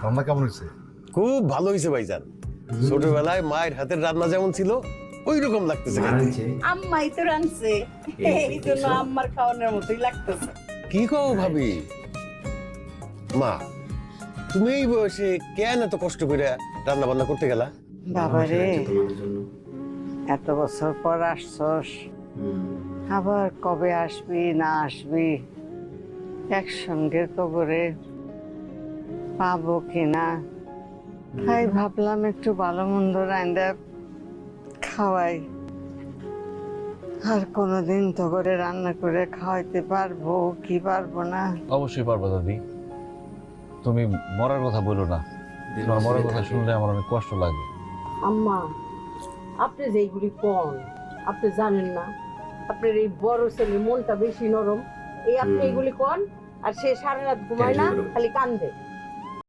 রান্না কেমন হয়েছে? খুব ভালো হয়েছে ভাইজান। ছোটবেলায় মায়ের হাতের রান্না যেমন ছিল ওই রকম লাগতেছে খাইতে। আম্মাই তো রাঁধছে, এই জন্য আম্মার খাওয়ানোর মতোই লাগতেছে। কি কও ভাবি? মা, তুমি এই বয়সে কেন এত কষ্ট করে রান্না বান্না করতে গেলা? বাবারে, এত বছর পর আসছস, আবার কবে আসবি না আসবি একসঙ্গে কবরে পাবো কিনা, তাই ভাবলাম একটু ভালো মন্দ রান্না খাওয়াই। আর কোনোদিন তো করে রান্না করে খাওয়াইতে পারবো কি পারবো না। অবশ্যই পারবা দাদি, তুমি মরার কথা বলো না। তোমার মরার কথা শুনলে আমার অনেক কষ্ট লাগে। আম্মা, আপনি যে এইগুলি কোন, আপনি জানেন না আপনার এই বড় ছেলের মনটা বেশি নরম, এই আপনি এইগুলি কোন, আর সে সারা রাত ঘুমায় না, খালি কান্দে।